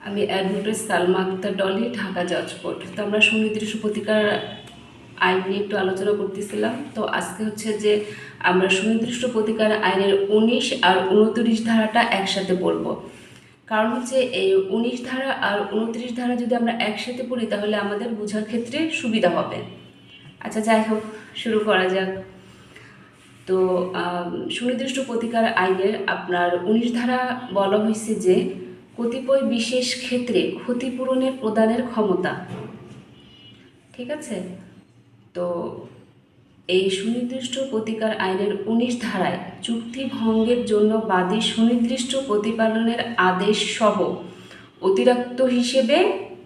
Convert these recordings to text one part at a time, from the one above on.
আমি অ্যাডভোকেট সালমা আক্তার ডলি, ঢাকা জজ কোর্ট। তো আমরা সুনির্দিষ্ট প্রতিকার আইন নিয়ে একটু আলোচনা করতেছিলাম। তো আজকে হচ্ছে যে আমরা সুনির্দিষ্ট প্রতিকার আইনের 19 আর 29 ধারাটা একসাথে পড়ব। কারণ হচ্ছে এই 19 ধারা আর 29 ধারা যদি আমরা একসাথে পড়ি তাহলে আমাদের বোঝার ক্ষেত্রে সুবিধা হবে। আচ্ছা, যাই হোক, শুরু করা যাক। তো সুনির্দিষ্ট প্রতিকার আইনের আপনার 19 ধারা বলা হয়েছে যে কতিপয় বিশেষ ক্ষেত্রে ক্ষতিপূরণের প্রদানের ক্ষমতা। ঠিক আছে? তো এই সুনির্দিষ্ট প্রতিকার আইনের 19 ধারায় চুক্তি ভঙ্গের জন্য বাদী সুনির্দিষ্ট প্রতিপালনের আদেশ সহ অতিরিক্ত হিসেবে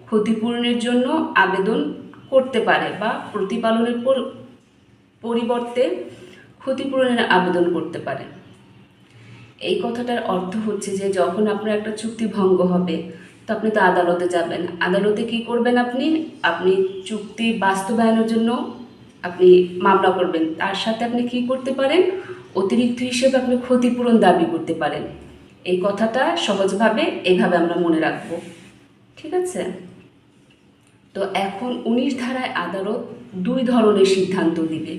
ক্ষতিপূরণের জন্য আবেদন করতে পারে বা প্রতিপালনের পরিবর্তে ক্ষতিপূরণের আবেদন করতে পারে। এই কথাটার অর্থ হচ্ছে যে যখন আপনার একটা চুক্তি ভঙ্গ হবে তো আপনি তো আদালতে যাবেন। আদালতে কি করবেন? আপনি চুক্তি বাস্তবায়নের জন্য আপনি মামলা করবেন। তার সাথে আপনি কি করতে পারেন? অতিরিক্ত হিসেবে আপনি ক্ষতিপূরণ দাবি করতে পারেন। এই কথাটা সহজভাবে এইভাবে আমরা মনে রাখবো। ঠিক আছে? তো এখন 19 ধারায় আদালত 2 ধরনের সিদ্ধান্ত দিবে।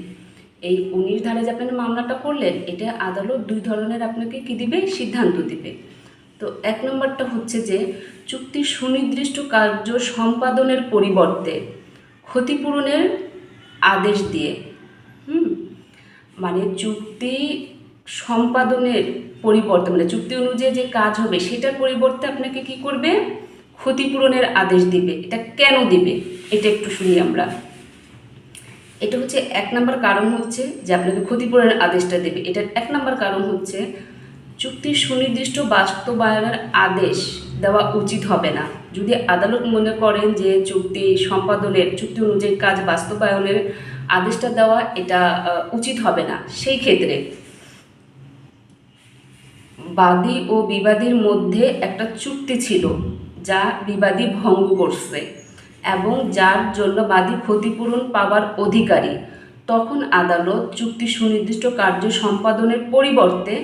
এই 19 ধারায় যে আপনি মামলাটা করলেন, এটা আদালত 2 ধরনের আপনাকে কি দিবে? সিদ্ধান্ত দিবে। তো 1 নম্বরটা হচ্ছে যে চুক্তির সুনির্দিষ্ট কার্য সম্পাদনের পরিবর্তে ক্ষতিপূরণের আদেশ দিয়ে। মানে চুক্তি সম্পাদনের পরিবর্তে, মানে চুক্তি অনুযায়ী যে কাজ হবে সেটার পরিবর্তে আপনাকে কি করবে? ক্ষতিপূরণের আদেশ দিবে। এটা কেন দিবে এটা একটু শুনি আমরা। এটা হচ্ছে 1 নম্বর কারণ হচ্ছে যে আপনাকে ক্ষতিপূরণের আদেশটা দেবে। এটার 1 নম্বর কারণ হচ্ছে চুক্তির সুনির্দিষ্ট বাস্তবায়নের আদেশ দেওয়া উচিত হবে না। যদি আদালত মনে করেন যে চুক্তি অনুযায়ী কাজ বাস্তবায়নের আদেশটা দেওয়া এটা উচিত হবে না, সেই ক্ষেত্রে বাদী ও বিবাদীর মধ্যে একটা চুক্তি ছিল যা বিবাদী ভঙ্গ করছে এবং যার জন্য বাদী ক্ষতিপূরণ পাওয়ার অধিকারী, তখন আদালত চুক্তি সুনির্দিষ্ট কার্য সম্পাদনের পরিবর্তে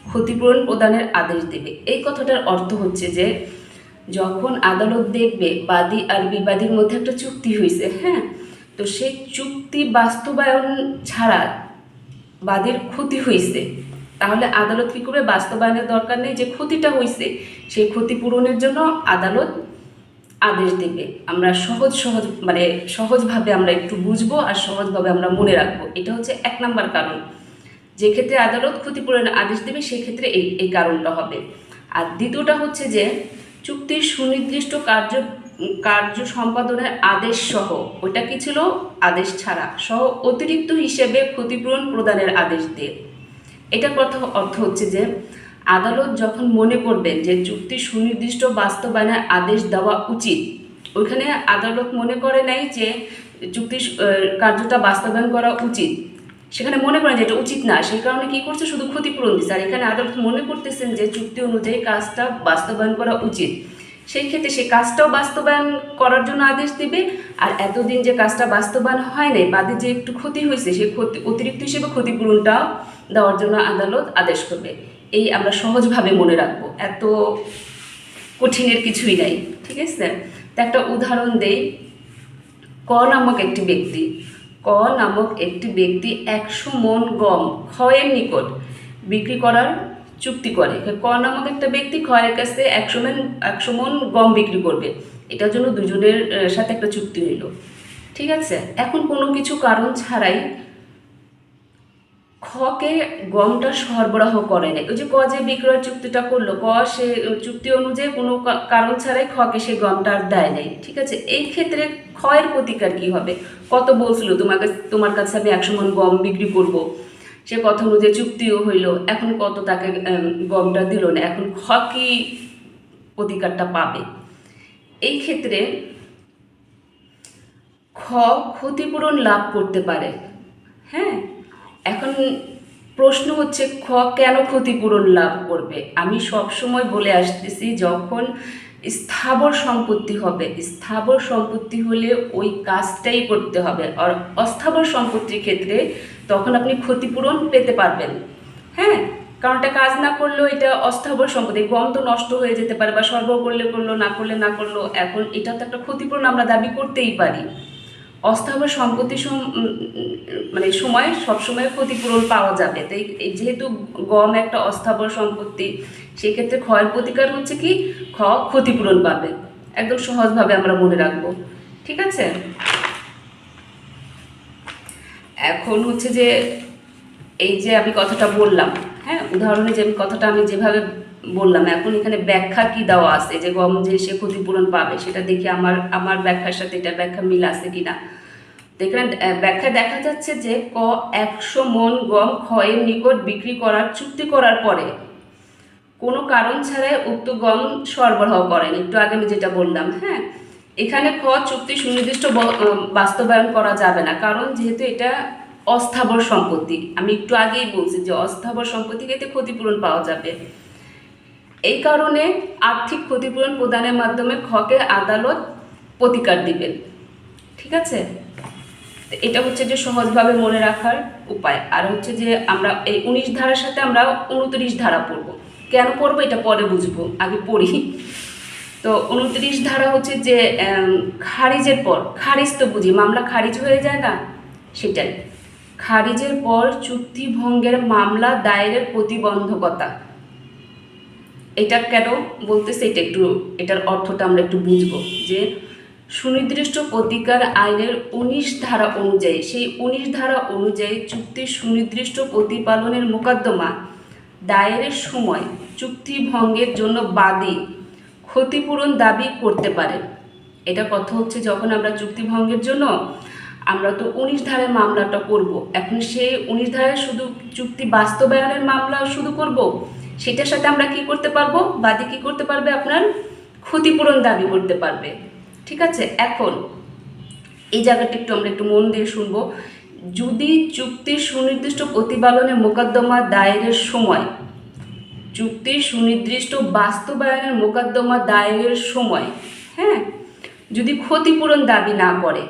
ক্ষতিপূরণ প্রদানের আদেশ দেবে। এই কথাটার অর্থ হচ্ছে যে যখন আদালত দেখবে বাদী আর বিবাদীর মধ্যে একটা চুক্তি হয়েছে, হ্যাঁ, তো সেই চুক্তি বাস্তবায়ন ছাড়া বাদীর ক্ষতি হয়েছে, তাহলে আদালত কী করবে? বাস্তবায়নের দরকার নেই, যে ক্ষতিটা হয়েছে সেই ক্ষতিপূরণের জন্য আদালত আদেশ দেবে। আমরা সহজভাবে আমরা একটু বুঝবো আর সহজভাবে আমরা মনে রাখবো। এটা হচ্ছে 1 নম্বর কারণ। যে ক্ষেত্রে আদালত ক্ষতিপূরণের আদেশ দেবে সেক্ষেত্রে এই কারণটা হবে। আর দ্বিতীয়টা হচ্ছে যে চুক্তির সুনির্দিষ্ট কার্য সম্পাদনের আদেশ সহ, ওইটা কি ছিল? আদেশ ছাড়া সহ অতিরিক্ত হিসেবে ক্ষতিপূরণ প্রদানের আদেশ দিয়ে। এটার অর্থ হচ্ছে যে আদালত যখন মনে করবেন যে চুক্তির সুনির্দিষ্ট বাস্তবায়নের আদেশ দেওয়া উচিত, ওইখানে আদালত মনে করে নাই যে চুক্তির কার্যটা বাস্তবায়ন করা উচিত, সেখানে মনে করেন যে এটা উচিত না, সেই কারণে কি করছে? শুধু ক্ষতিপূরণ দিচ্ছে। আর এখানে আদালত মনে করতেছেন যে চুক্তি অনুযায়ী কাজটা বাস্তবায়ন করা উচিত, সেই ক্ষেত্রে সেই কাজটাও বাস্তবায়ন করার জন্য আদেশ দিবে। আর এতদিন যে কাজটা বাস্তবায়ন হয় নাই, বাদী যে একটু ক্ষতি হয়েছে, সেই অতিরিক্ত হিসেবে ক্ষতিপূরণটাও দেওয়ার জন্য আদালত আদেশ করবে। এই আমরা সহজভাবে মনে রাখবো, এত কঠিনের কিছুই নাই। ঠিক আছে? তো একটা উদাহরণ দেই। ক নামক একটি ব্যক্তি 100 মণ গম ক্ষয়ের নিকট বিক্রি করার চুক্তি করে। ক নামক একটা ব্যক্তি ক্ষয়ের কাছে 100 মণ গম বিক্রি করবে। এটার জন্য দুজনের সাথে একটা চুক্তি হইল। ঠিক আছে? এখন কোনো কিছু কারণ ছাড়াই খকে গমটা সরবরাহ করে নাই। ওই যে ক যে বিক্রয় চুক্তিটা করলো, ক সে চুক্তি অনুযায়ী কোনো কারণ ছাড়াই খকে সে গমটা আর দেয় নাই। ঠিক আছে? এই ক্ষেত্রে ক্ষয়ের প্রতিকার কি হবে? কত বলছিল তোমার কাছে আমি 100 মণ গম বিক্রি করব, সে কথা অনুযায়ী চুক্তিও হইল, এখন কত তাকে গমটা দিল না, এখন খ কি প্রতিকারটা পাবে? এই ক্ষেত্রে খ ক্ষতিপূরণ লাভ করতে পারে। হ্যাঁ, এখন প্রশ্ন হচ্ছে খ কেন ক্ষতিপূরণ লাভ করবে? আমি সবসময় বলে আসতেছি, যখন স্থাবর সম্পত্তি হবে, স্থাবর সম্পত্তি হলে ওই কাজটাই করতে হবে। আর অস্থাবর সম্পত্তির ক্ষেত্রে তখন আপনি ক্ষতিপূরণ পেতে পারবেন। হ্যাঁ, কারণ এটা কাজ না করলেও এটা অস্থাবর সম্পত্তি, গম তো নষ্ট হয়ে যেতে পারে বা সরবরাহ করলে করলো, না করলে না করলো। এখন এটা তো একটা ক্ষতিপূরণ আমরা দাবি করতেই পারি। অস্থাবর সম্পত্তি মানে সময় সবসময় ক্ষতিপূরণ পাওয়া যাবে। তাই যেহেতু গম একটা অস্থাবর সম্পত্তি, সেক্ষেত্রে ক্ষয়ের প্রতিকার হচ্ছে কি ক্ষতিপূরণ পাবে। একদম সহজভাবে আমরা মনে রাখবো, ঠিক আছে। এখন হচ্ছে যে এই যে আমি কথাটা বললাম, হ্যাঁ, উদাহরণে যে কথাটা আমি যেভাবে বললাম, এখন এখানে ব্যাখ্যা কি দেওয়া আছে যে গম যে সে ক্ষতিপূরণ পাবে, সেটা দেখি আমার ব্যাখ্যার সাথে এটা ব্যাখ্যা মিল আছে কিনা। এখানে ব্যাখ্যা দেখা যাচ্ছে যে 100 মণ গম ক্ষয়ের নিকট বিক্রি করার চুক্তি করার পরে কোনো কারণ ছাড়াই উক্ত গম সরবরাহ করেন। একটু আগে আমি যেটা বললাম, হ্যাঁ, এখানে চুক্তি সুনির্দিষ্ট বাস্তবায়ন করা যাবে না, কারণ যেহেতু এটা অস্থাবর সম্পত্তি। আমি একটু আগেই বলছি যে অস্থাবর সম্পত্তি ক্ষেত্রে ক্ষতিপূরণ পাওয়া যাবে। এই কারণে আর্থিক ক্ষতিপূরণ প্রদানের মাধ্যমে খকে আদালত প্রতিকার দিবেন, ঠিক আছে। এটা হচ্ছে যে সহজভাবে মনে রাখার উপায়। আর হচ্ছে যে আমরা এই 19 ধারার সাথে আমরা 29 ধারা পড়ব। কেন পড়বো এটা পরে বুঝবো, আগে পড়ি। তো 29 ধারা হচ্ছে যে খারিজের পর, খারিজ তো বুঝি, মামলা খারিজ হয়ে যায় না, সেটাই। খারিজের পর চুক্তি ভঙ্গের মামলা দায়েরের প্রতিবন্ধকতা। এটা কেন বলতেছে, এটা একটু, এটার অর্থটা আমরা একটু বুঝবো। যে সুনির্দিষ্ট প্রতিকার আইনের 19 ধারা অনুযায়ী, সেই 19 ধারা অনুযায়ী চুক্তির সুনির্দিষ্ট প্রতিপালনের মোকদ্দমা দায়েরের সময় চুক্তি ভঙ্গের জন্য বাদী ক্ষতিপূরণ দাবি করতে পারে। এটা কথা হচ্ছে যখন আমরা চুক্তি ভঙ্গের জন্য আমরা তো 19 ধারায় মামলাটা করব, এখন সেই 19 ধারায় শুধু চুক্তি বাস্তবায়নের মামলা শুধু করব, সেটার সাথে আমরা কি করতে পারবো, বাদী কি করতে পারবে, আপনার ক্ষতিপূরণ দাবি করতে পারবে, ঠিক আছে। এখন এই জায়গাটা আমরা একটু মন দিয়ে শুনবো। যদি চুক্তির সুনির্দিষ্ট প্রতিপালনের মোকদ্দমা দায়েরের সময়, চুক্তির সুনির্দিষ্ট বাস্তবায়নের মোকদ্দমা দায়েরের সময়, হ্যাঁ, যদি ক্ষতিপূরণ দাবি না করে,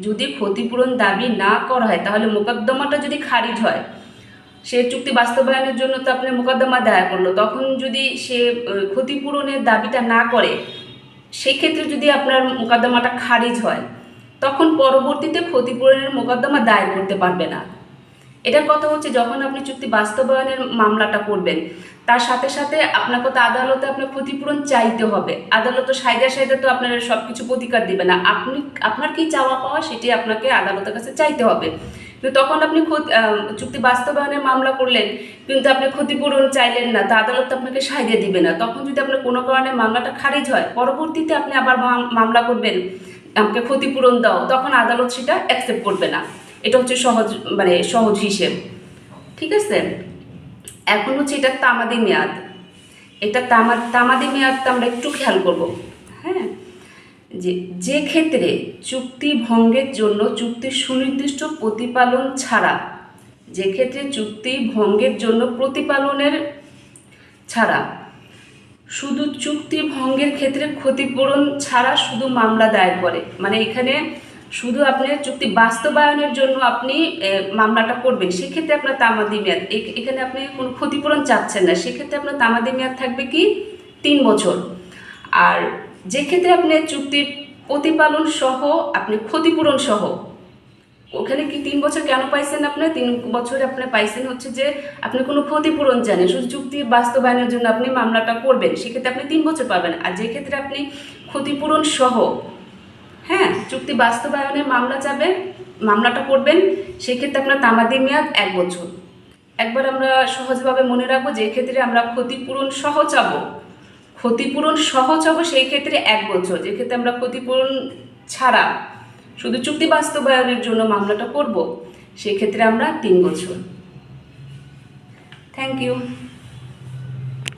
যদি ক্ষতিপূরণ দাবি না করা হয়, তাহলে মোকদ্দমাটা যদি খারিজ হয়, সে চুক্তি বাস্তবায়নের জন্য তো আপনি মোকদ্দমা দায়ের করলো, তখন যদি সে ক্ষতিপূরণের দাবিটা না করে, সেক্ষেত্রে যদি আপনার মোকদ্দমাটা খারিজ হয়, তখন পরবর্তীতে ক্ষতিপূরণের মোকদ্দমা দায়ের করতে পারবে না। এটার কথা হচ্ছে যখন আপনি চুক্তি বাস্তবায়নের মামলাটা করবেন, তার সাথে সাথে আপনাকে তো আদালতে আপনার ক্ষতিপূরণ চাইতে হবে। আদালত তো সাইদে তো আপনার সব কিছু প্রতিকার দিবে না, আপনার কি চাওয়া পাওয়া সেটি আপনাকে আদালতের কাছে চাইতে হবে। কিন্তু তখন আপনি চুক্তি বাস্তবায়নের মামলা করলেন, কিন্তু আপনি ক্ষতিপূরণ চাইলেন না, তা আদালত আপনাকে সাইদে দিবে না। তখন যদি আপনার কোনো কারণে মামলাটা খারিজ হয়, পরবর্তীতে আপনি আবার মামলা করবেন, আমাকে ক্ষতিপূরণ দাও, তখন আদালত সেটা অ্যাকসেপ্ট করবে না। এটা হচ্ছে সহজ হিসেব, ঠিক আছে। এখন হচ্ছে এটা তামাদি মেয়াদ। এটা তামাদি মেয়াদটা আমরা একটু খেয়াল করব, হ্যাঁ। যে ক্ষেত্রে চুক্তি ভঙ্গের জন্য চুক্তির সুনির্দিষ্ট প্রতিপালন ছাড়া, যে ক্ষেত্রে চুক্তি ভঙ্গের জন্য প্রতিপালনের ছাড়া শুধু চুক্তি ভঙ্গের ক্ষেত্রে ক্ষতিপূরণ ছাড়া শুধু মামলা দায়ের করে, মানে এখানে শুধু আপনার চুক্তি বাস্তবায়নের জন্য আপনি মামলাটা করবেন, সেক্ষেত্রে আপনার তামাদি মেয়াদ, এখানে আপনি কোনো ক্ষতিপূরণ চাচ্ছেন না, সেক্ষেত্রে আপনার তামাদি মেয়াদ থাকবে কি 3 বছর। আর যে ক্ষেত্রে আপনি চুক্তির প্রতিপালন সহ আপনি ক্ষতিপূরণ সহ, ওখানে কি 3 বছর কেন পাইছেন, আপনি 3 বছর আপনি পাইছেন হচ্ছে যে আপনি কোনো ক্ষতিপূরণ জানেন, শুধু চুক্তি বাস্তবায়নের জন্য আপনি মামলাটা করবেন, সেক্ষেত্রে আপনি 3 বছর পাবেন। আর যে ক্ষেত্রে আপনি ক্ষতিপূরণ সহ, হ্যাঁ, চুক্তি বাস্তবায়নের মামলাটা করবেন, সেক্ষেত্রে আপনার তামাদি মেয়াদ 1 বছর। একবার আমরা সহজভাবে মনে রাখবো, যে ক্ষেত্রে আমরা ক্ষতিপূরণ সহ চাবো সেই ক্ষেত্রে 1 বছর। যে ক্ষেত্রে আমরা ক্ষতিপূরণ ছাড়া শুধু চুক্তি বাস্তবায়নের জন্য মামলাটা করব, সেক্ষেত্রে আমরা 3 বছর। Thank you.